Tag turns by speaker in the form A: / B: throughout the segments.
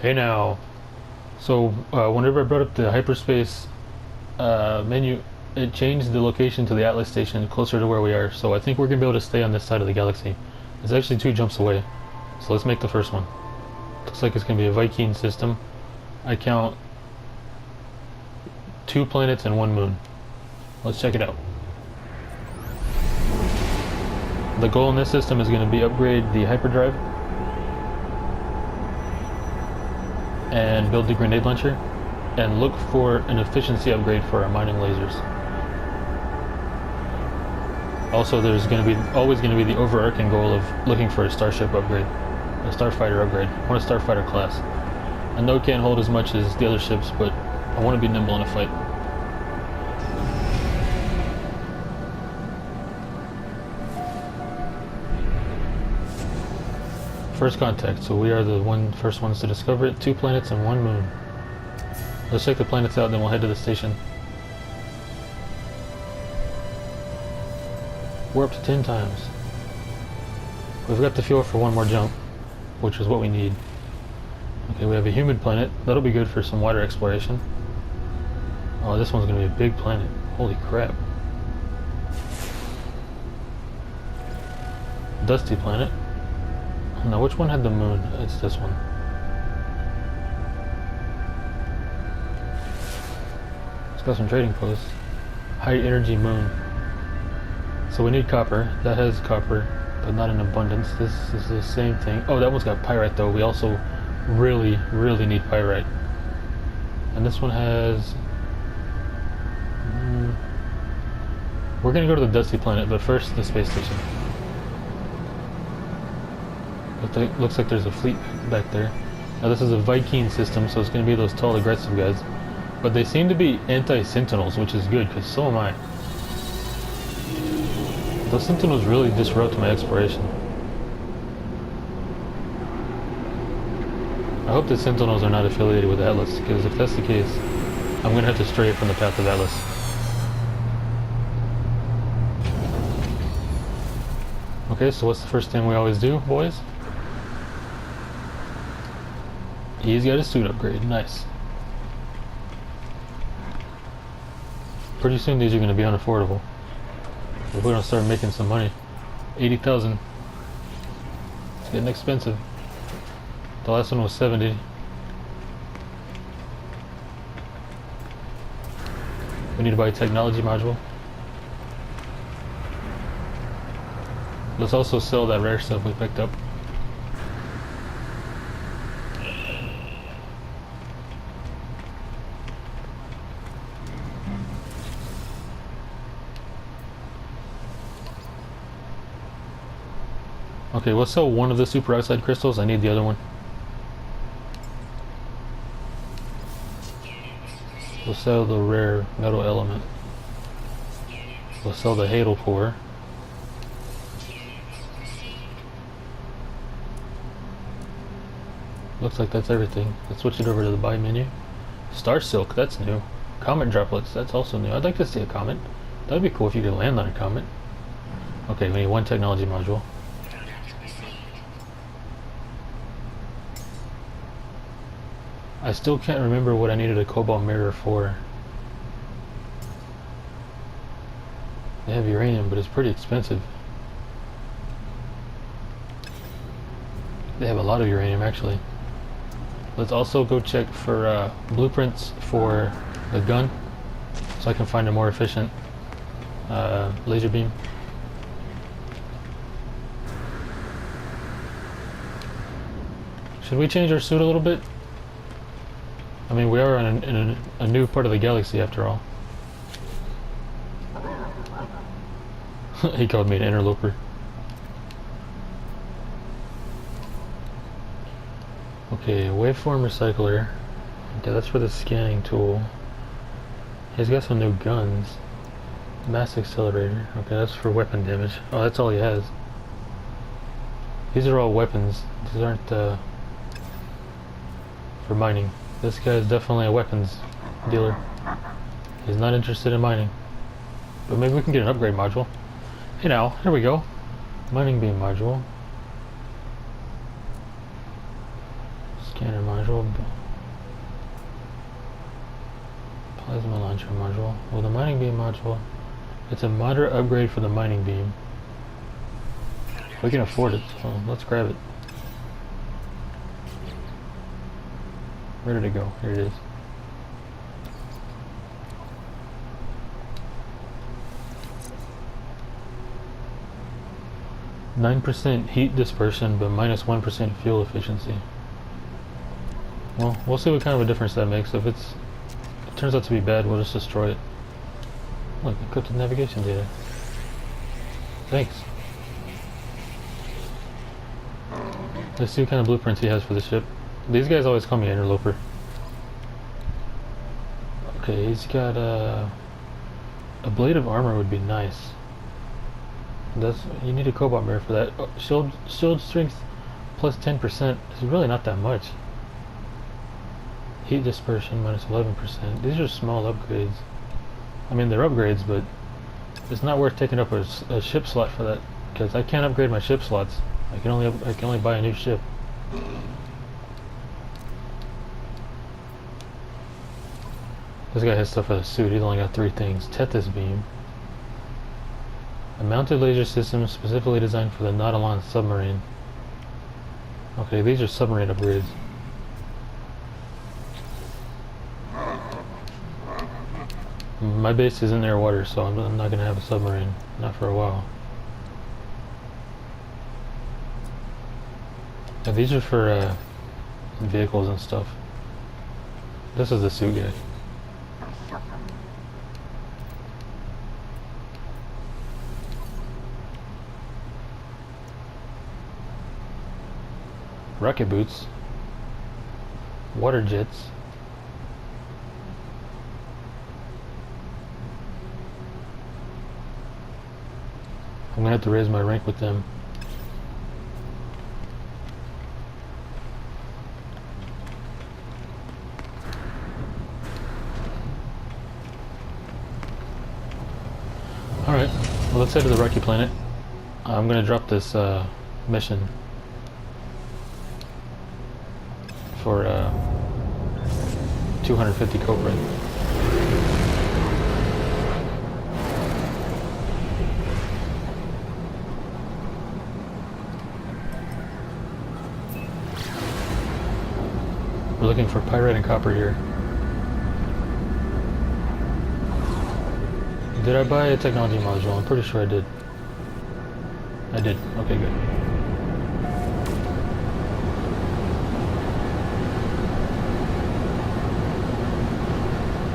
A: Hey now. So whenever I brought up the hyperspace menu, it changed the location to the Atlas station closer to where we are. So I think we're gonna be able to stay on this side of the galaxy. It's actually 2 jumps away. So let's make the first one. Looks like it's gonna be a Viking system. I count 2 planets and 1 moon. Let's check it out. The goal in this system is gonna be upgrade the hyperdrive and build the grenade launcher and look for an efficiency upgrade for our mining lasers. Also, there's always going to be the overarching goal of looking for a starship upgrade, a starfighter upgrade. I want a starfighter class. I know it can't hold as much as the other ships, but I want to be nimble in a fight. First contact, so we are the first ones to discover it. 2 planets and 1 moon. Let's check the planets out, then we'll head to the station. We're up to 10 times. We've got the fuel for 1 more jump, which is what we need. Okay, we have a humid planet. That'll be good for some water exploration. Oh, this one's gonna be a big planet. Holy crap. Dusty planet. Now, which one had the moon? It's this one. It's got some trading posts. High energy moon. So we need copper. That has copper, but not in abundance. This is the same thing. Oh, that one's got pyrite though. We also really need pyrite. And this one has... we're gonna go to the dusty planet, but first the space station. Looks like there's a fleet back there. Now this is a Viking system, so it's gonna be those tall, aggressive guys. But they seem to be anti-sentinels, which is good, because so am I. Those sentinels really disrupt my exploration. I hope the sentinels are not affiliated with Atlas, because if that's the case, I'm gonna have to stray from the path of Atlas. Okay, so what's the first thing we always do, boys? He's got a suit upgrade, nice. Pretty soon these are going to be unaffordable. If we don't start making some money. 80,000. It's getting expensive. The last one was 70. We need to buy a technology module. Let's also sell that rare stuff we picked up. Okay, we'll sell one of the superoxide crystals. I need the other one. We'll sell the rare metal element. We'll sell the Hadal core. Looks like that's everything. Let's switch it over to the buy menu. Star Silk, that's new. Comet droplets, that's also new. I'd like to see a comet. That'd be cool if you could land on a comet. Okay, we need 1 technology module. I still can't remember what I needed a cobalt mirror for. They have uranium, but it's pretty expensive. They have a lot of uranium, actually. Let's also go check for blueprints for the gun, so I can find a more efficient laser beam. Should we change our suit a little bit? I mean, we are in a new part of the galaxy after all. He called me an interloper. Okay, waveform recycler. Okay, that's for the scanning tool. He's got some new guns. Mass accelerator. Okay, that's for weapon damage. Oh, that's all he has. These are all weapons. These aren't for mining. This guy is definitely a weapons dealer. He's not interested in mining. But maybe we can get an upgrade module. Hey now, here we go. Mining beam module. Scanner module. Plasma launcher module. Well, the mining beam module. It's a moderate upgrade for the mining beam. We can afford it, so let's grab it. Where did it go? Here it is. %9 heat dispersion, but -1% fuel efficiency. Well, we'll see what kind of a difference that makes. If it turns out to be bad, we'll just destroy it. Look, encrypted navigation data. Thanks. Let's see what kind of blueprints he has for the ship. These guys always call me interloper. Okay, he's got a blade of armor would be nice. You need a cobalt mirror for that. Oh, shield strength plus 10% is really not that much. Heat dispersion minus 11%. These are small upgrades. I mean, they're upgrades, but it's not worth taking up a ship slot for that, because I can't upgrade my ship slots. I can only buy a new ship. This guy has stuff for the suit. He's only got 3 things. Tethys beam. A mounted laser system specifically designed for the Nautilon submarine. Okay, these are submarine upgrades. My base is in air water, so I'm not going to have a submarine. Not for a while. Yeah, these are for vehicles and stuff. This is the suit guy. Rocket boots. Water jets. I'm gonna have to raise my rank with them. Alright, well, let's head to the Rocky Planet. I'm gonna drop this mission for 250 Cobra. We're looking for pyrite and copper here. Did I buy a technology module? I'm pretty sure I did. I did. Okay, good.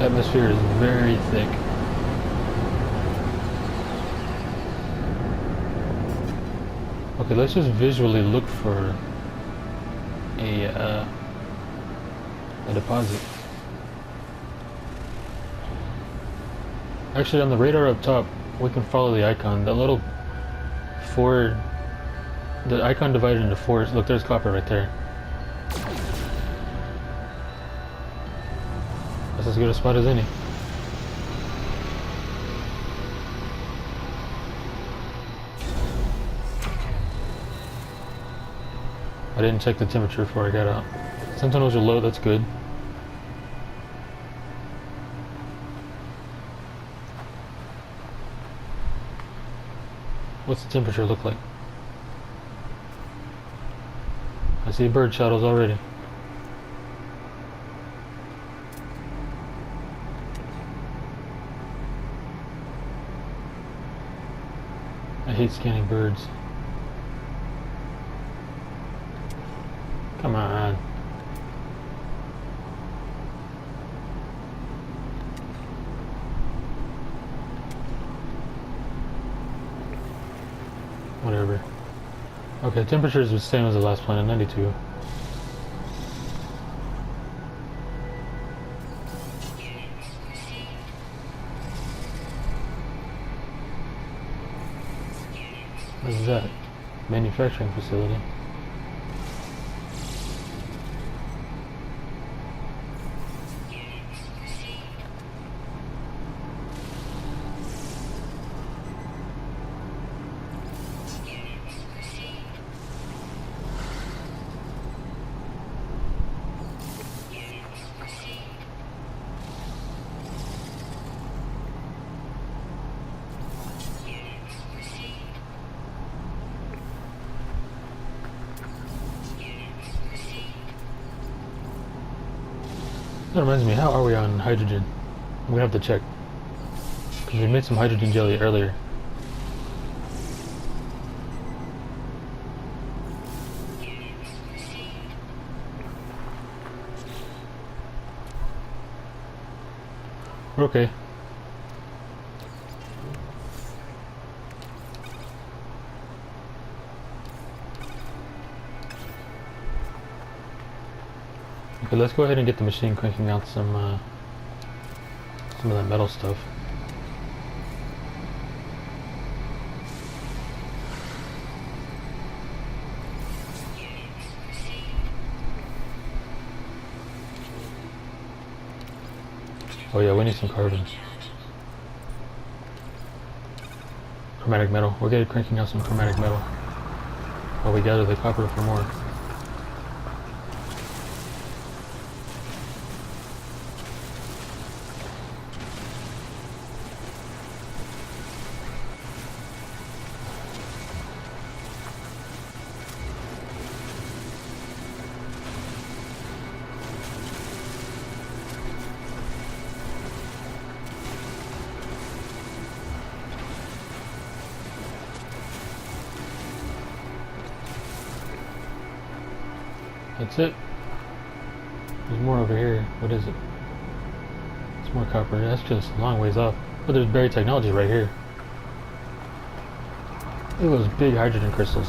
A: Atmosphere is very thick. Okay, let's just visually look for a deposit. Actually, on the radar up top, we can follow the icon. That little the icon divided into 4. Look, there's copper right there. That's as good a spot as any. I didn't check the temperature before I got out. Sentinels are low, that's good. What's the temperature look like? I see bird shadows already. I hate scanning birds. Come on. Whatever. Okay, temperature is the same as the last planet, 92. What is that? Manufacturing facility. That reminds me, how are we on hydrogen? I'm gonna have to check. Because we made some hydrogen jelly earlier. We're okay. Okay, let's go ahead and get the machine cranking out some of that metal stuff. Oh yeah, we need some carbon. Chromatic metal. We're getting cranking out some chromatic metal while we gather the copper for more. That's it. There's more over here. What is it? It's more copper. That's just a long ways off. But there's buried technology right here. Look at those big hydrogen crystals.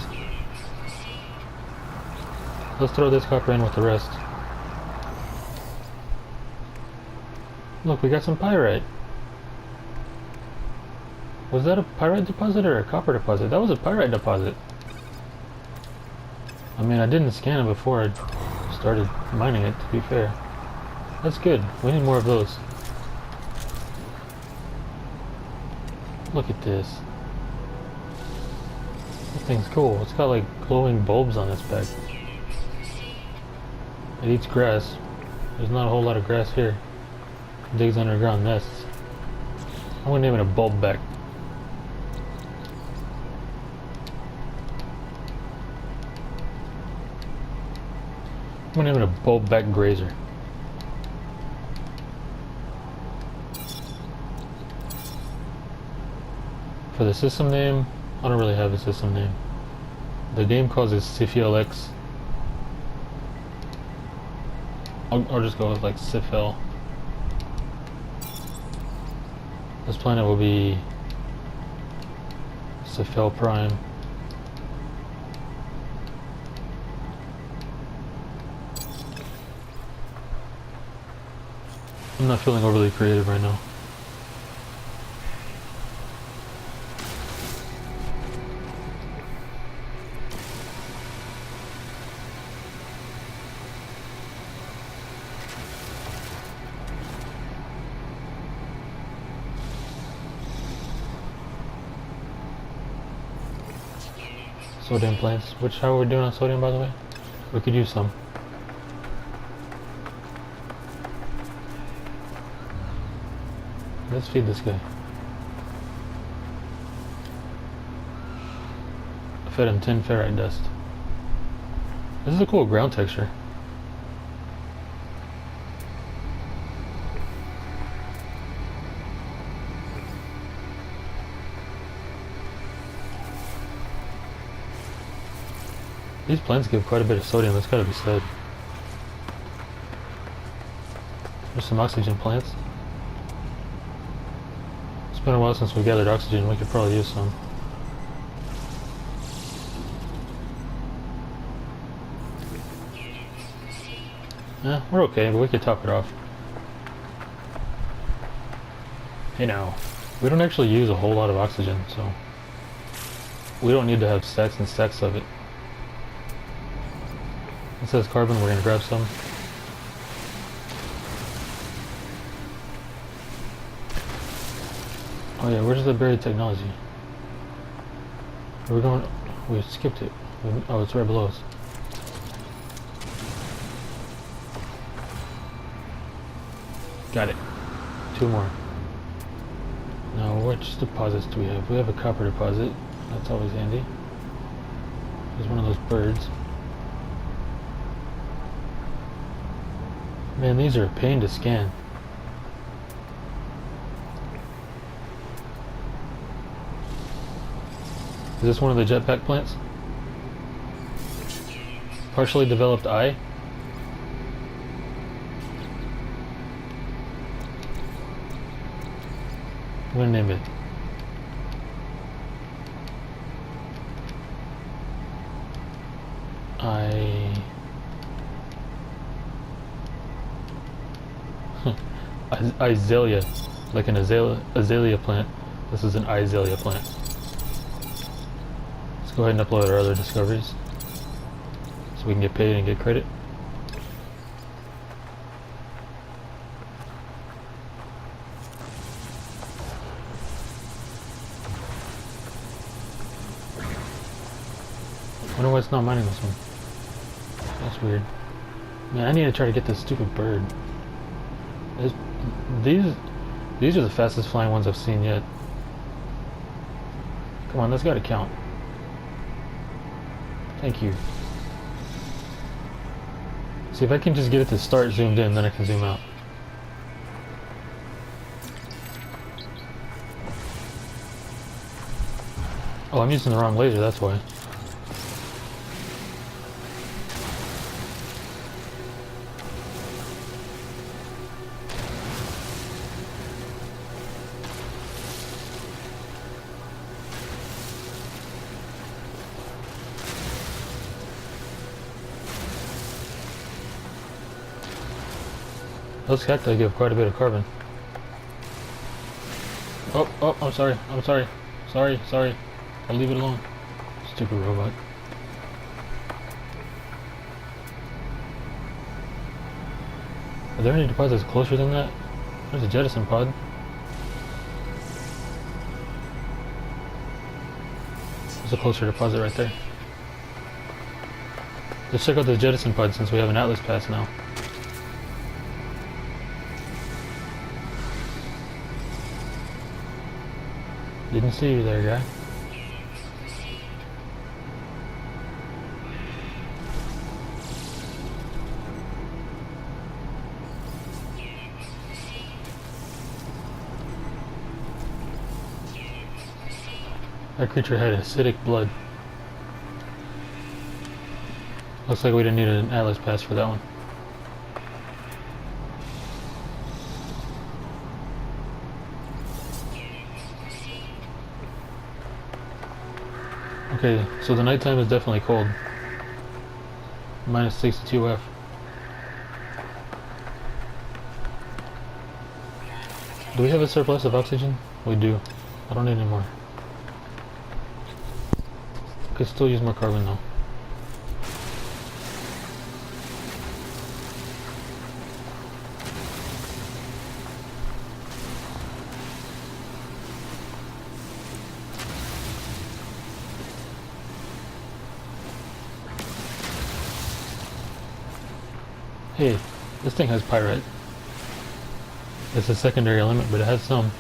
A: Let's throw this copper in with the rest. Look, we got some pyrite. Was that a pyrite deposit or a copper deposit? That was a pyrite deposit. I mean, I didn't scan it before I started mining it, to be fair. That's good. We need more of those. Look at this. This thing's cool. It's got like glowing bulbs on its back. It eats grass. There's not a whole lot of grass here. It digs underground nests. I'm gonna name it a bulbback. I'm gonna name it a bulbback grazer. For the system name, I don't really have a system name. The game calls it CFLX. I'll just go with like Sifel. This planet will be Sifel Prime. I'm not feeling overly creative right now. Sodium plants. How are we doing on sodium, by the way? We could use some. Let's feed this guy. I fed him 10 ferrite dust. This is a cool ground texture. These plants give quite a bit of sodium, that's gotta be said. There's some oxygen plants. It's been a while since we gathered oxygen, we could probably use some. Yeah, we're okay, but we could top it off. You know, we don't actually use a whole lot of oxygen, so we don't need to have stacks and stacks of it. It says carbon, we're gonna grab some. Oh yeah, where's the buried technology? Are we going? We skipped it. Oh, it's right below us. Got it. 2 more. Now, which deposits do we have? We have a copper deposit. That's always handy. There's one of those birds. Man, these are a pain to scan. Is this one of the jetpack plants? Partially developed eye? I'm gonna name it. Azalea, like an azalea plant. This is an azalea plant. Let's go ahead and upload our other discoveries so we can get paid and get credit. I wonder why it's not mining this one. That's weird. Man, I need to try to get this stupid bird. These are the fastest flying ones I've seen yet. Come on, that's gotta count. Thank you. See if I can just get it to start zoomed in, then I can zoom out. Oh, I'm using the wrong laser, that's why. Those cacti give quite a bit of carbon. Oh, I'm sorry. Sorry. I'll leave it alone. Stupid robot. Are there any deposits closer than that? There's a jettison pod. There's a closer deposit right there. Let's check out the jettison pod since we have an Atlas pass now. Didn't see you there, guy. That creature had acidic blood. Looks like we didn't need an Atlas pass for that one. Okay, so the nighttime is definitely cold. Minus 62 F. Do we have a surplus of oxygen? We do. I don't need any more. Could still use more carbon though. Hey, this thing has pyrite. It's a secondary element, but it has some.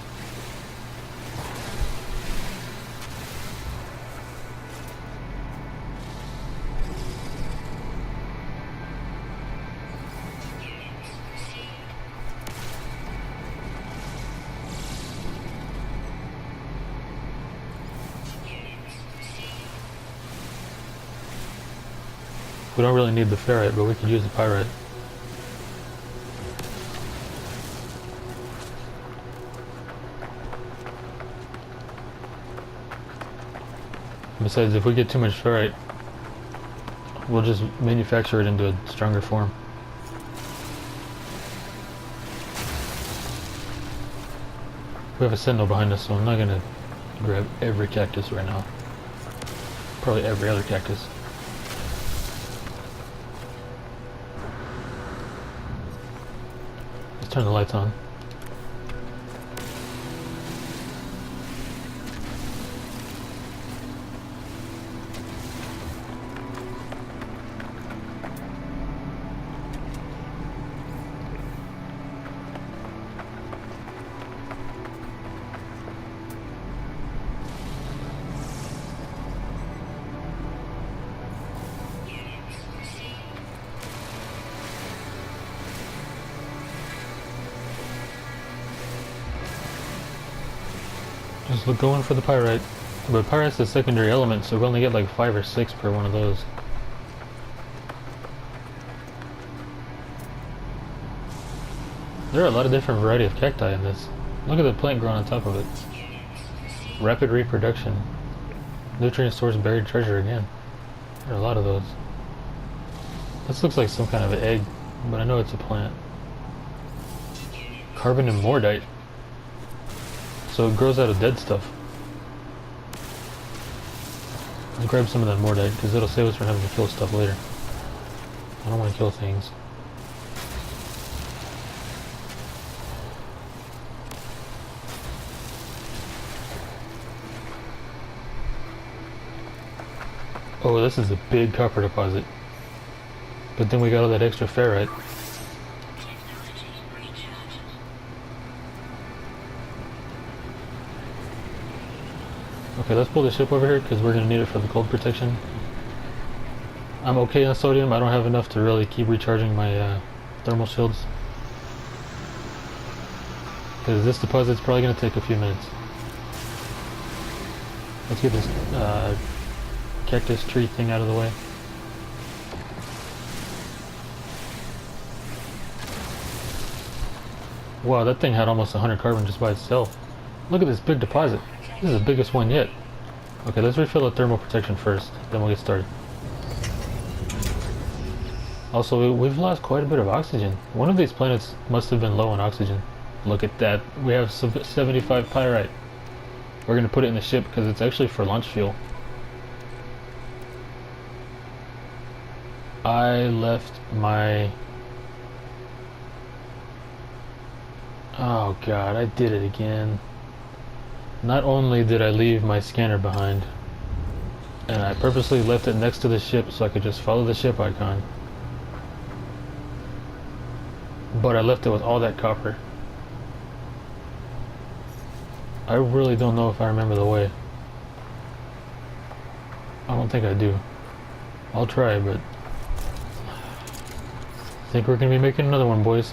A: We don't really need the ferrite, but we could use the pyrite. Besides, if we get too much ferrite, we'll just manufacture it into a stronger form. We have a sentinel behind us, so I'm not gonna grab every cactus right now. Probably every other cactus. Let's turn the lights on. Just look going for the pyrite. But pyrite's a secondary element, so we only get like 5 or 6 per one of those. There are a lot of different variety of cacti in this. Look at the plant growing on top of it. Rapid reproduction. Nutrient source buried treasure again. There are a lot of those. This looks like some kind of an egg, but I know it's a plant. Carbon and mordite. So it grows out of dead stuff. Let's grab some of that mordite, because it'll save us from having to kill stuff later. I don't want to kill things. Oh, this is a big copper deposit. But then we got all that extra ferrite. Okay, let's pull the ship over here because we're going to need it for the cold protection. I'm okay on sodium. I don't have enough to really keep recharging my thermal shields. Because this deposit's probably going to take a few minutes. Let's get this cactus tree thing out of the way. Wow, that thing had almost 100 carbon just by itself. Look at this big deposit. This is the biggest one yet. Okay, let's refill the thermal protection first, then we'll get started. Also, we've lost quite a bit of oxygen. One of these planets must have been low on oxygen. Look at that. We have 75 pyrite. We're going to put it in the ship because it's actually for launch fuel. I left my... Oh god, I did it again. Not only did I leave my scanner behind, and I purposely left it next to the ship so I could just follow the ship icon, but I left it with all that copper. I really don't know if I remember the way. I don't think I do. I'll try, but I think we're gonna be making another one, boys.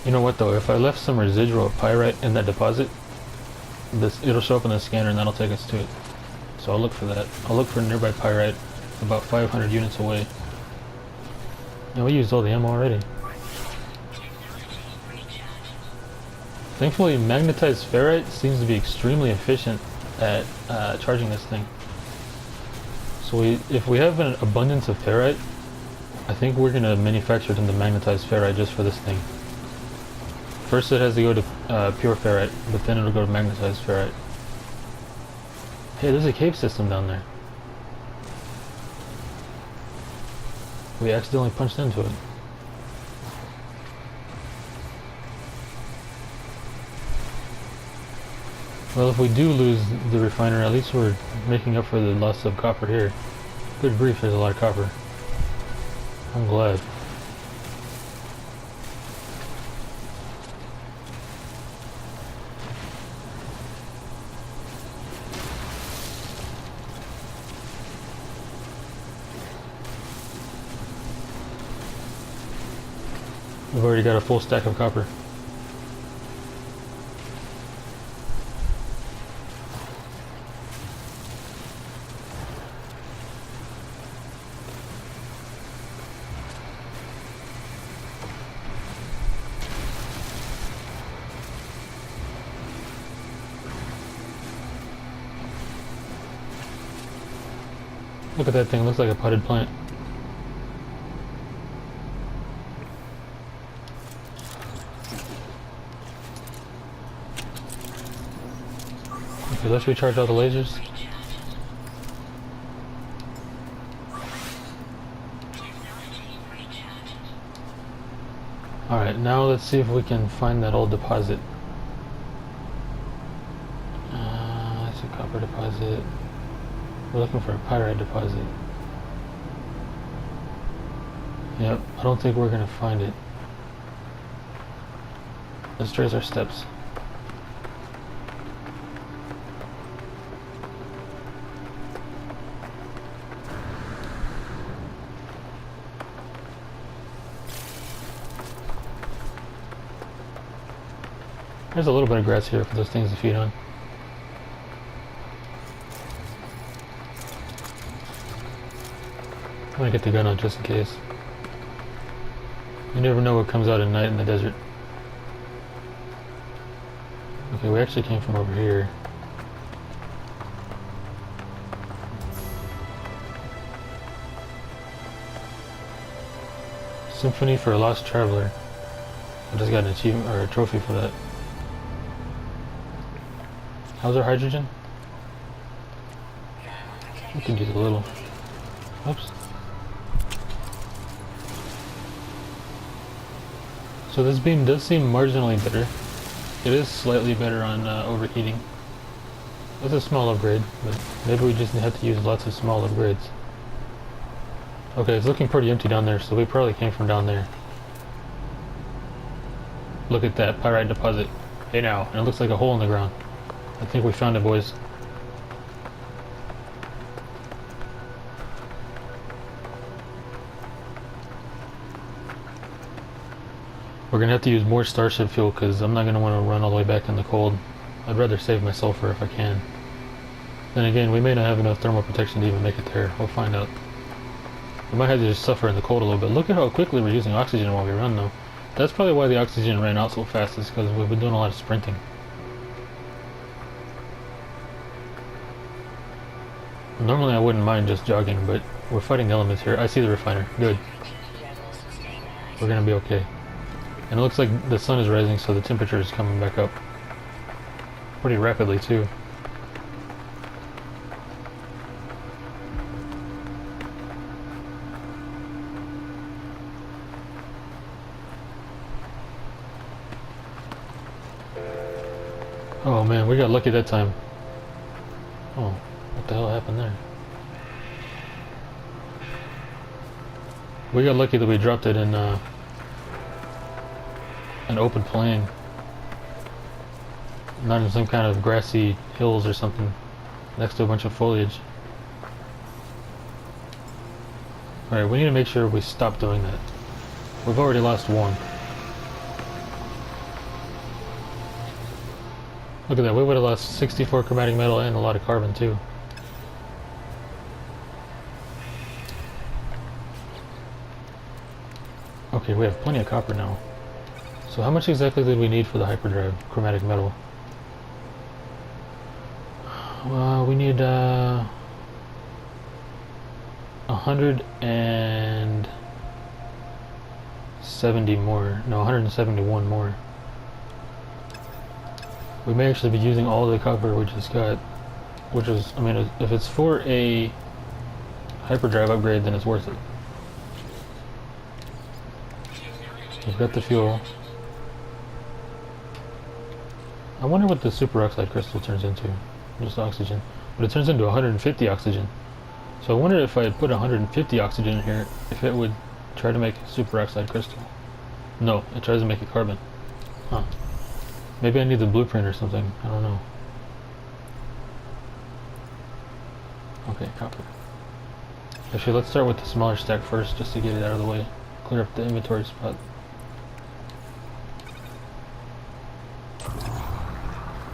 A: You know what though, if I left some residual pyrite in that deposit, it'll show up in the scanner and that'll take us to it. So I'll look for that. I'll look for nearby pyrite about 500 units away. Yeah, we used all the ammo already. Thankfully, magnetized ferrite seems to be extremely efficient at charging this thing. So if we have an abundance of ferrite, I think we're going to manufacture it into magnetized ferrite just for this thing. First it has to go to pure ferrite, but then it'll go to magnetized ferrite. Hey, there's a cave system down there. We accidentally punched into it. Well, if we do lose the refiner, at least we're making up for the loss of copper here. Good grief, there's a lot of copper. I'm glad. We've already got a full stack of copper. Look at that thing, it looks like a potted plant. Okay, let's recharge all the lasers. Alright, now let's see if we can find that old deposit. It's a copper deposit. We're looking for a pyrite deposit. Yep, I don't think we're gonna find it. Let's trace our steps. There's a little bit of grass here for those things to feed on. I'm gonna get the gun out just in case. You never know what comes out at night in the desert. Okay, we actually came from over here. Symphony for a Lost Traveler. I just got an achievement or a trophy for that. How's our hydrogen? We can use a little. Oops. So this beam does seem marginally better. It is slightly better on overheating. It's a small upgrade, but maybe we just have to use lots of small upgrades. Okay, it's looking pretty empty down there, so we probably came from down there. Look at that pyrite deposit. Hey now, and it looks like a hole in the ground. I think we found it, boys. We're gonna have to use more starship fuel because I'm not gonna want to run all the way back in the cold. I'd rather save my sulfur if I can. Then again, we may not have enough thermal protection to even make it there. We'll find out. We might have to just suffer in the cold a little bit. Look at how quickly we're using oxygen while we run, though. That's probably why the oxygen ran out so fast, is because we've been doing a lot of sprinting. Normally I wouldn't mind just jogging, but we're fighting elements here. I see the refiner. Good. We're gonna be okay. And it looks like the sun is rising, so the temperature is coming back up. Pretty rapidly, too. Oh man, we got lucky that time. Oh, what the hell happened there? We got lucky that we dropped it in an open plain, not in some kind of grassy hills or something next to a bunch of foliage. Alright, we need to make sure we stop doing that. We've already lost one. Look at that, we would have lost 64 chromatic metal and a lot of carbon too. Okay, we have plenty of copper now. So how much exactly did we need for the hyperdrive chromatic metal? We need 170 more. No, 171 more. We may actually be using all the copper we just got, which is, I mean, if it's for a hyperdrive upgrade, then it's worth it. We've got the fuel. I wonder what the superoxide crystal turns into. Just oxygen. But it turns into 150 oxygen. So I wonder if I had put 150 oxygen in here, if it would try to make a superoxide crystal. No, it tries to make a carbon. Huh. Maybe I need the blueprint or something. I don't know. Okay, copper. Actually, let's start with the smaller stack first, just to get it out of the way. Clear up the inventory spot.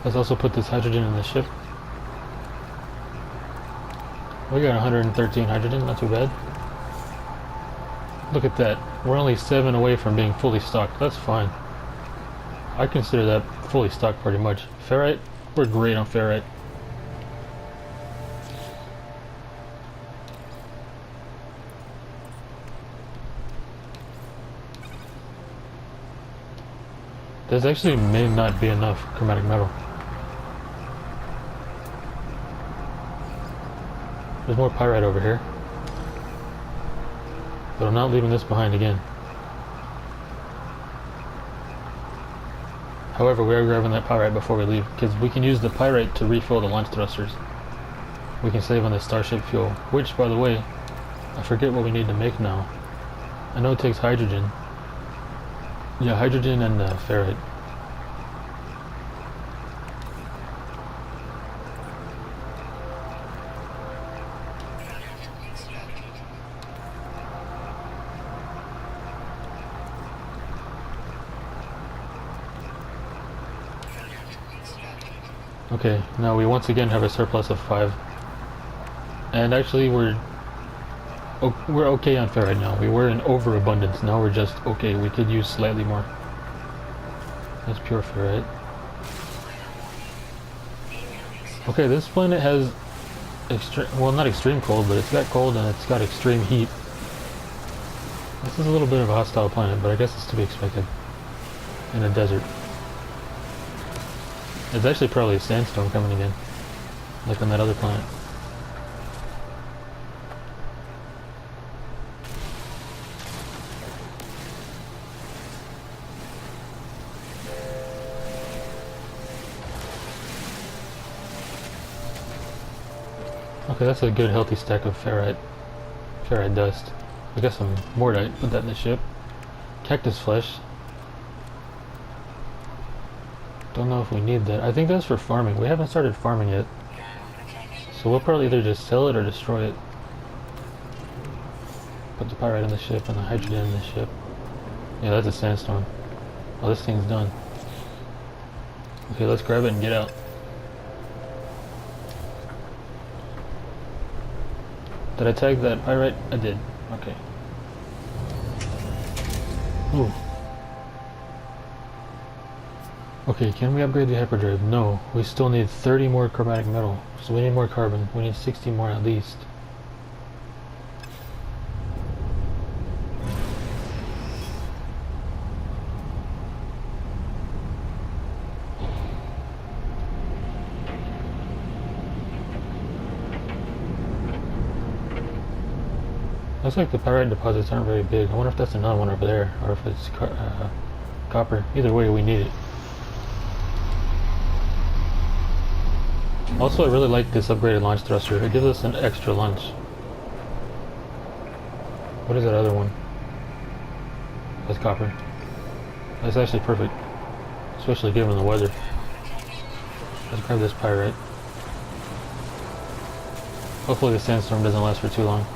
A: Let's also put this hydrogen in the ship. We got 113 hydrogen, not too bad. Look at that. We're only 7 away from being fully stocked. That's fine. I consider that fully stocked pretty much. Ferrite, we're great on ferrite. There's actually may not be enough chromatic metal. There's more pyrite over here. But I'm not leaving this behind again. However, we are grabbing that pyrite before we leave, because we can use the pyrite to refill the launch thrusters. We can save on the Starship fuel, which, by the way, I forget what we need to make now. I know it takes hydrogen. Yeah, hydrogen and ferrite. Okay, now we once again have a surplus of 5. And actually we're okay on ferrite now. We were in overabundance, now we're just okay. We could use slightly more. That's pure ferrite. Okay, this planet has well, not extreme cold, but it's got cold and it's got extreme heat. This is a little bit of a hostile planet, but I guess it's to be expected in a desert. It's actually probably a sandstorm coming again, like on that other planet. Okay, that's a good healthy stack of ferrite dust. I got some mortite, put that in the ship. Cactus flesh. Don't know if we need that. I think that's for farming. We haven't started farming yet. So we'll probably either just sell it or destroy it. Put the pyrite in the ship and the hydrogen in the ship. Yeah, that's a sandstorm. Oh, this thing's done. Okay, let's grab it and get out. Did I tag that pyrite? I did. Okay. Ooh. Okay, can we upgrade the hyperdrive? No. We still need 30 more chromatic metal. So we need more carbon. We need 60 more at least. Looks like the pyrite deposits aren't very big. I wonder if that's another one over there, or if it's copper. Either way, we need it. Also, I really like this upgraded launch thruster. It gives us an extra launch. What is that other one? That's copper. That's actually perfect, especially given the weather. Let's grab this pyrite. Hopefully the sandstorm doesn't last for too long.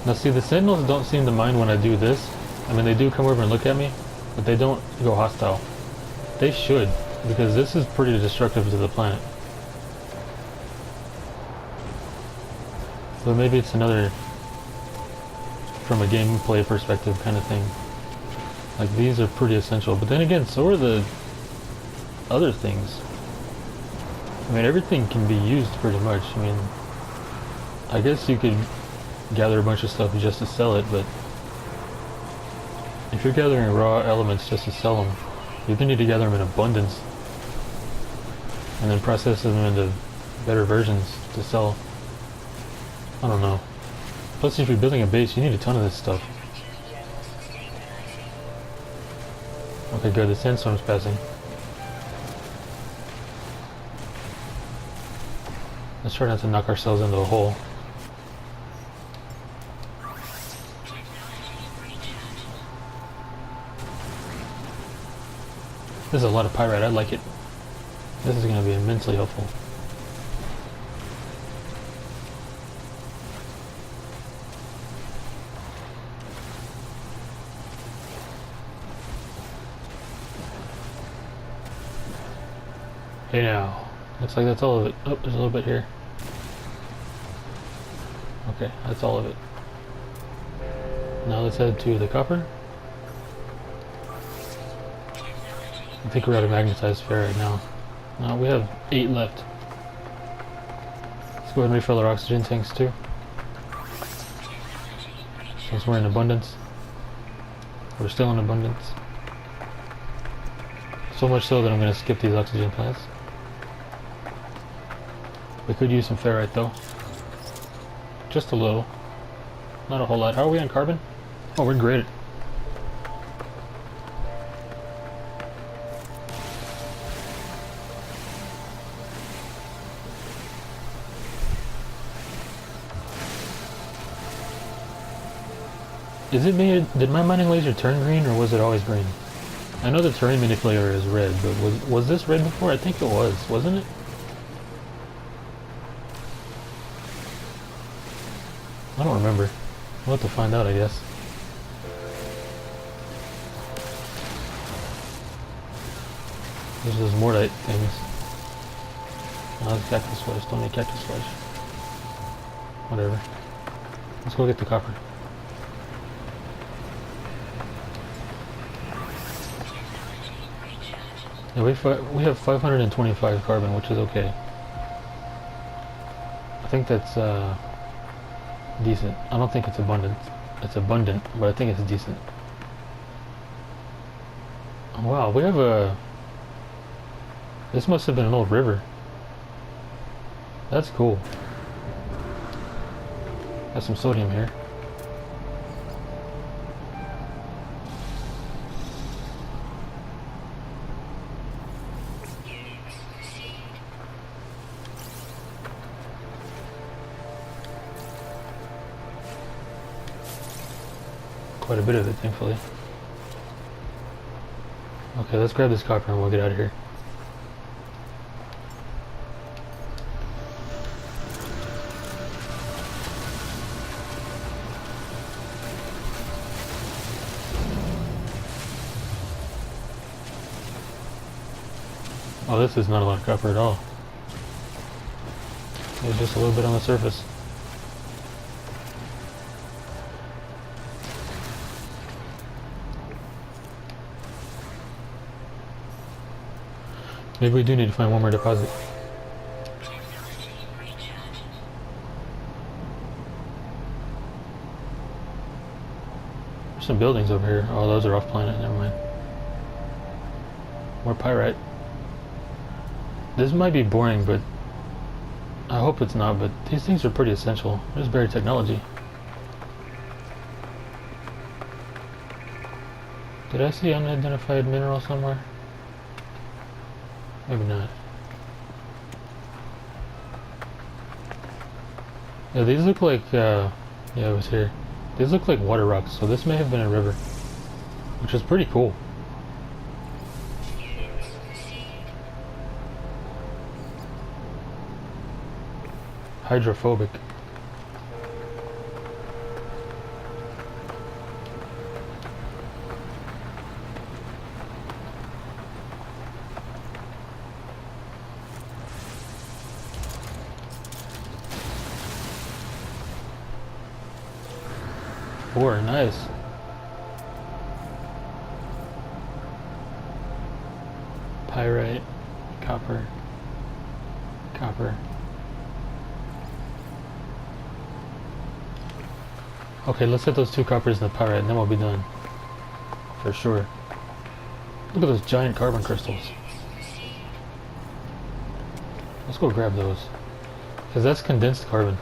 A: Now see, the Sentinels don't seem to mind when I do this. I mean, they do come over and look at me, but they don't go hostile. They should, because this is pretty destructive to the planet. So maybe it's another, from a gameplay perspective kind of thing. Like, these are pretty essential, but then again, so are the other things. I mean, everything can be used pretty much. I mean, I guess you could gather a bunch of stuff just to sell it, but if you're gathering raw elements just to sell them, you do need to gather them in abundance and then process them into better versions to sell. I don't know. Plus, if you're building a base, you need a ton of this stuff. Okay, good. The sandstorm's passing. Let's try not to knock ourselves into a hole. This is a lot of pyrite. I like it. This is going to be immensely helpful. Hey now. Looks like that's all of it. Oh, there's a little bit here. Okay, that's all of it. Now let's head to the copper. I think we're at a magnetized ferrite now. Now we have 8 left. Let's go ahead and refill our oxygen tanks too, since we're in abundance. We're still in abundance. So much so that I'm going to skip these oxygen plants. We could use some ferrite though. Just a little. Not a whole lot. How are we on carbon? Oh, we're great. Is it me? Did my mining laser turn green, or was it always green? I know the terrain manipulator is red, but was this red before? I think it was, wasn't it? I don't remember. We'll have to find out, I guess. There's those Mordite things. Oh, it's cactus flesh. Don't need cactus flesh. Whatever. Let's go get the copper. Yeah, we have 525 carbon, which is okay. I think that's decent. I don't think it's abundant. It's abundant, but I think it's decent. Wow, we have a... This must have been an old river. That's cool. Got some sodium here. Quite a bit of it, thankfully. Okay, let's grab this copper and we'll get out of here. Oh, this is not a lot of copper at all. There's just a little bit on the surface. Maybe we do need to find one more deposit. There's some buildings over here. Oh, those are off planet. Never mind. More pyrite. This might be boring, but I hope it's not, but these things are pretty essential. There's buried technology. Did I see unidentified mineral somewhere? Maybe not. Yeah, these look like, yeah, it was here. These look like water rocks, so this may have been a river. Which is pretty cool. Hydrophobic. Ore, nice. Pyrite, copper, copper. Okay, let's hit those 2 coppers and the pyrite, and then we'll be done. For sure. Look at those giant carbon crystals. Let's go grab those. Because that's condensed carbon.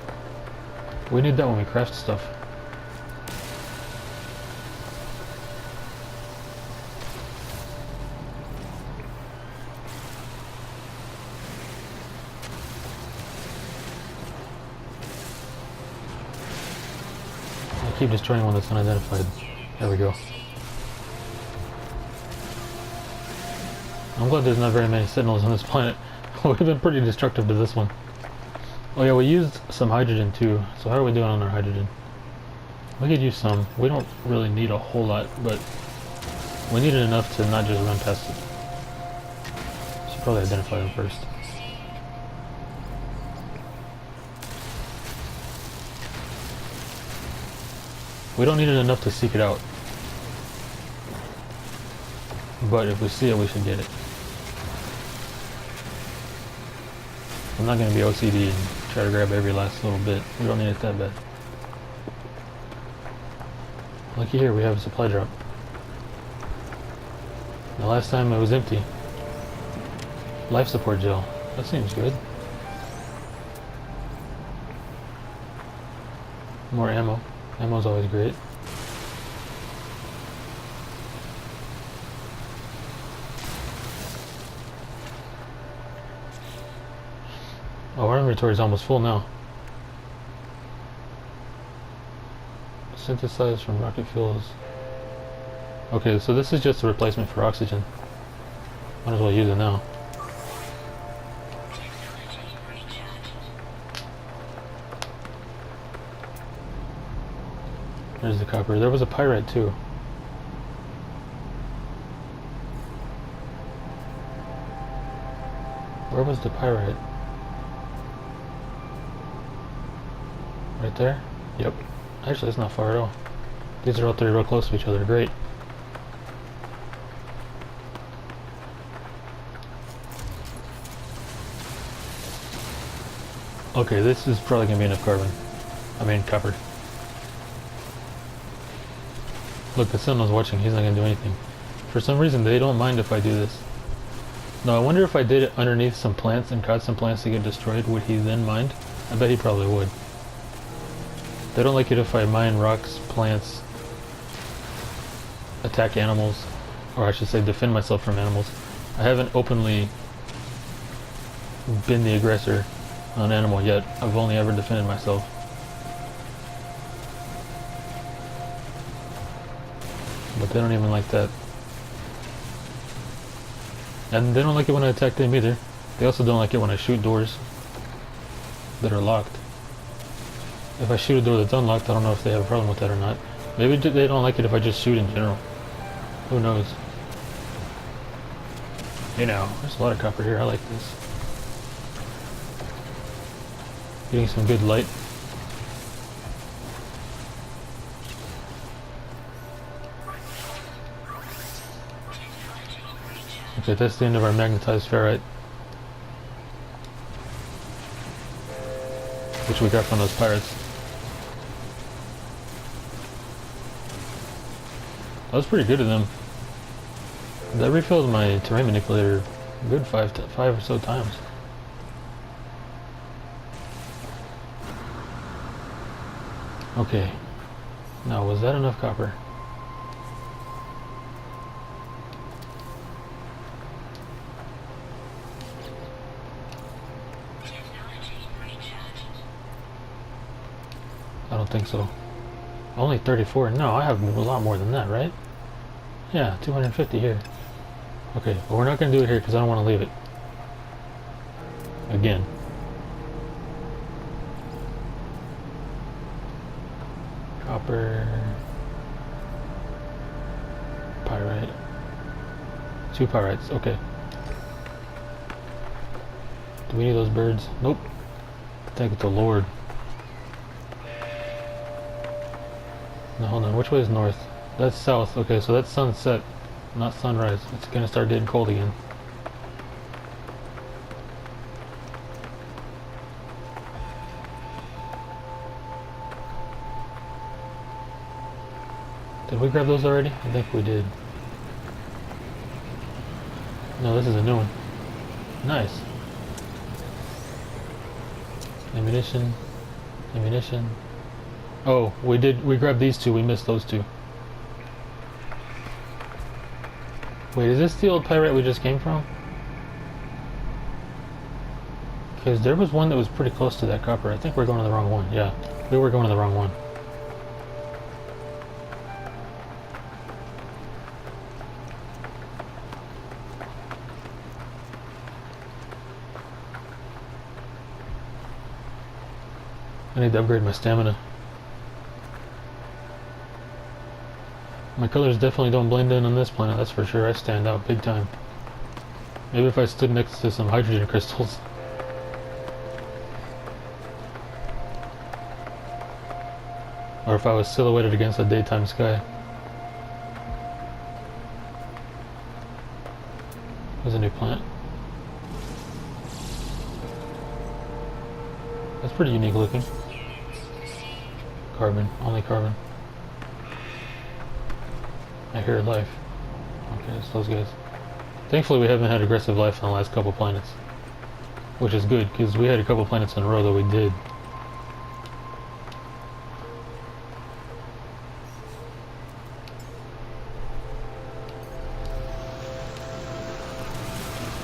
A: We need that when we craft stuff. Keep destroying one that's unidentified. There we go. I'm glad there's not very many sentinels on this planet. We've been pretty destructive to this one. Oh yeah, we used some hydrogen too. So how are we doing on our hydrogen? We could use some. We don't really need a whole lot, but we needed enough to not just run past it. Should probably identify them first. We don't need it enough to seek it out. But if we see it, we should get it. I'm not going to be OCD and try to grab every last little bit. We don't need it that bad. Looky here, we have a supply drop. The last time it was empty. Life support gel. That seems good. More ammo. Ammo's always great. Oh, our inventory is almost full now. Synthesized from rocket fuels. Okay, so this is just a replacement for oxygen. Might as well use it now. There's the copper. There was a pyrite too. Where was the pyrite? Right there? Yep. Actually, it's not far at all. These are all three real close to each other. Great. Okay, this is probably going to be enough carbon. I mean, copper. Look, the Sentinel's watching. He's not going to do anything. For some reason, they don't mind if I do this. No, I wonder if I did it underneath some plants and caused some plants to get destroyed, would he then mind? I bet he probably would. They don't like it if I mine rocks, plants, attack animals, or I should say defend myself from animals. I haven't openly been the aggressor on an animal yet. I've only ever defended myself. But they don't even like that. And they don't like it when I attack them either. They also don't like it when I shoot doors that are locked. If I shoot a door that's unlocked, I don't know if they have a problem with that or not. Maybe they don't like it if I just shoot in general. Who knows? You know, there's a lot of copper here. I like this. Getting some good light. Okay, that's the end of our magnetized ferrite, which we got from those pirates. That was pretty good of them. That refilled my terrain manipulator a good five or so times. Okay. Now, was that enough copper? I don't think so. Only 34. No, I have a lot more than that, right? Yeah, 250 here. Okay, but we're not going to do it here because I don't want to leave it. Again. Copper. Pyrite. 2 pyrites, okay. Do we need those birds? Nope. Thank the Lord. Now hold on, which way is north? That's south. Okay, so that's sunset, not sunrise. It's gonna start getting cold again. Did we grab those already? I think we did. No, this is a new one. Nice. Ammunition. Ammunition. Oh, we grabbed these two, we missed those two. Wait, is this the old pyrite we just came from? Because there was one that was pretty close to that copper. I think we're going to the wrong one. Yeah, we were going to the wrong one. I need to upgrade my stamina. My colors definitely don't blend in on this planet, that's for sure. I stand out big time. Maybe if I stood next to some hydrogen crystals. Or if I was silhouetted against the daytime sky. There's a new plant. That's pretty unique looking. Carbon, only carbon. I hear life. Okay, it's those guys. Thankfully we haven't had aggressive life on the last couple planets. Which is good, because we had a couple planets in a row that we did.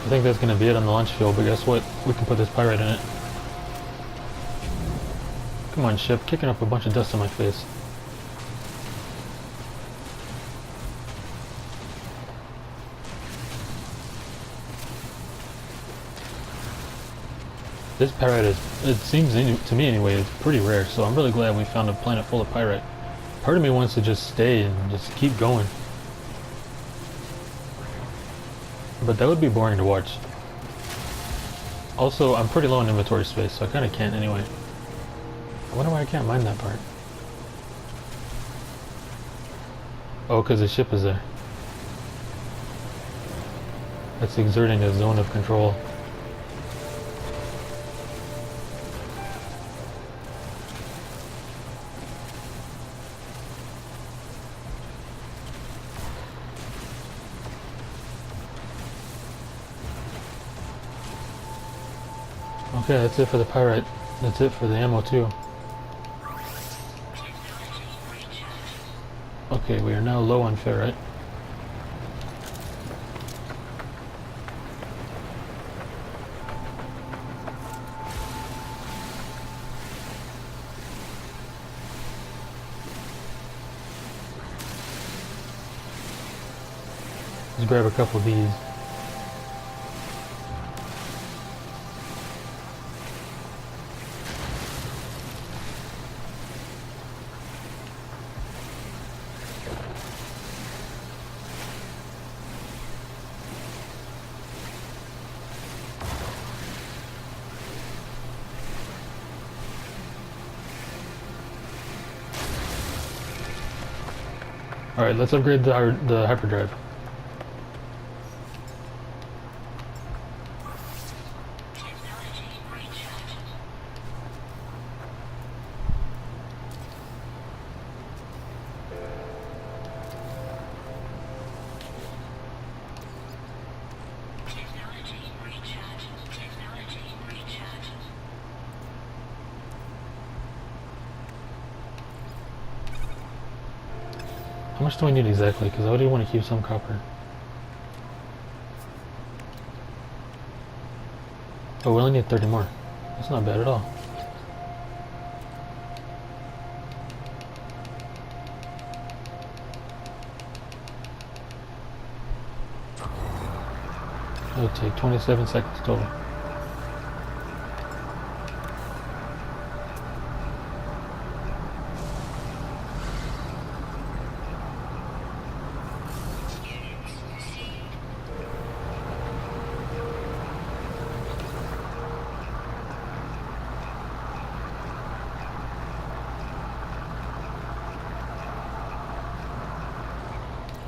A: I think that's gonna be it on the launch field, but guess what? We can put this pyrite in it. Come on, ship, kicking up a bunch of dust on my face. This pyrite is, it seems to me anyway, it's pretty rare, so I'm really glad we found a planet full of pyrite. Part of me wants to just stay and just keep going. But that would be boring to watch. Also, I'm pretty low on inventory space, so I kind of can't anyway. I wonder why I can't mine that part. Oh, because the ship is there. That's exerting a zone of control. Okay, that's it for the pyrite. That's it for the ammo too. Okay, we are now low on ferrite. Let's grab a couple of these. Alright, let's upgrade the hyperdrive. How much do I need exactly? Because I do want to keep some copper. Oh, we only need 30 more. That's not bad at all. It'll take 27 seconds total.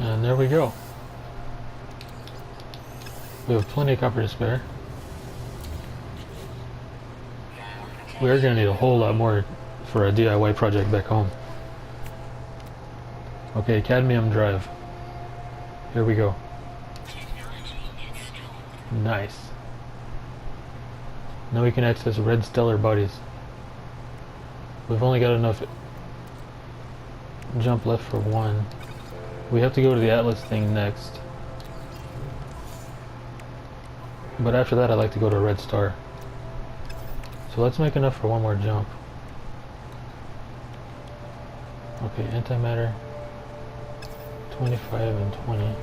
A: And there we go. We have plenty of copper to spare. We are going to need a whole lot more for a DIY project back home. Okay, cadmium drive. Here we go. Nice. Now we can access red stellar bodies. We've only got enough jump left for one. We have to go to the Atlas thing next. But after that I'd like to go to a red star. So let's make enough for one more jump. Okay, antimatter 25 and 20.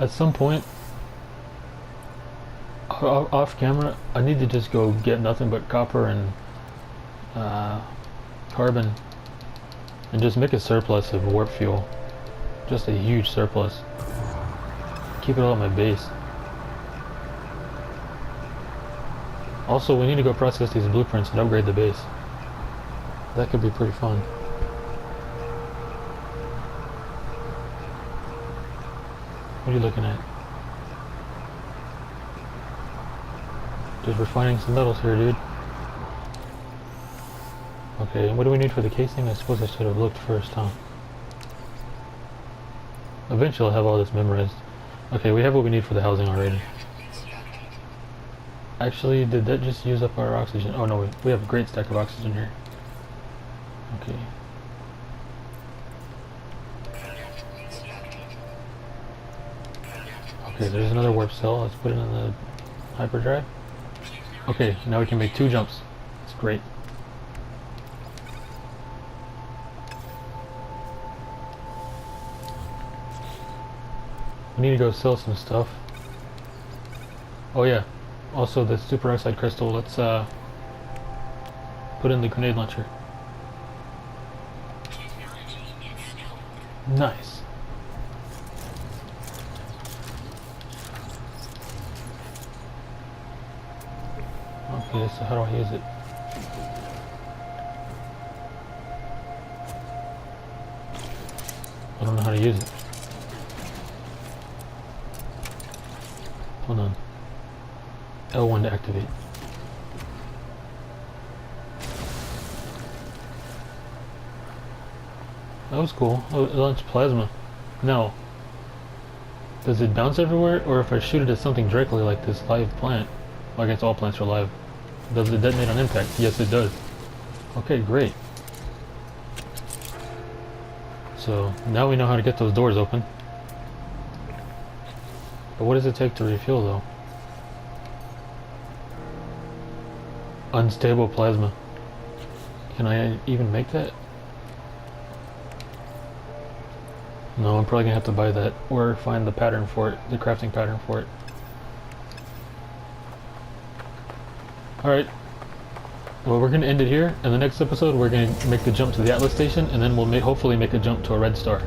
A: At some point, off camera, I need to just go get nothing but copper and carbon and just make a surplus of warp fuel. Just a huge surplus. Keep it all at my base. Also, we need to go process these blueprints and upgrade the base. That could be pretty fun. What are you looking at? Just refining some metals here, dude. Okay, and what do we need for the casing? I suppose I should have looked first, huh? Eventually I'll have all this memorized. Okay, we have what we need for the housing already. Actually, did that just use up our oxygen? Oh no, we have a great stack of oxygen here. Okay. Okay, there's another warp cell. Let's put it in the hyperdrive. Okay, now we can make 2 jumps. That's great. We need to go sell some stuff. Oh yeah, also the superoxide crystal. Let's put in the grenade launcher. Nice. Okay, so how do I use it? I don't know how to use it. Hold on. L1 to activate. That was cool. Oh, it launched plasma. Now, does it bounce everywhere, or if I shoot it at something directly like this live plant? Well, I guess all plants are live. Does it detonate on impact? Yes, it does. Okay, great. So, now we know how to get those doors open. But what does it take to refuel, though? Unstable plasma. Can I even make that? No, I'm probably gonna have to buy that, or find the pattern for it, the crafting pattern for it. Alright. Well, we're gonna end it here. In the next episode, we're gonna make the jump to the Atlas station, and then we'll hopefully make a jump to a red star.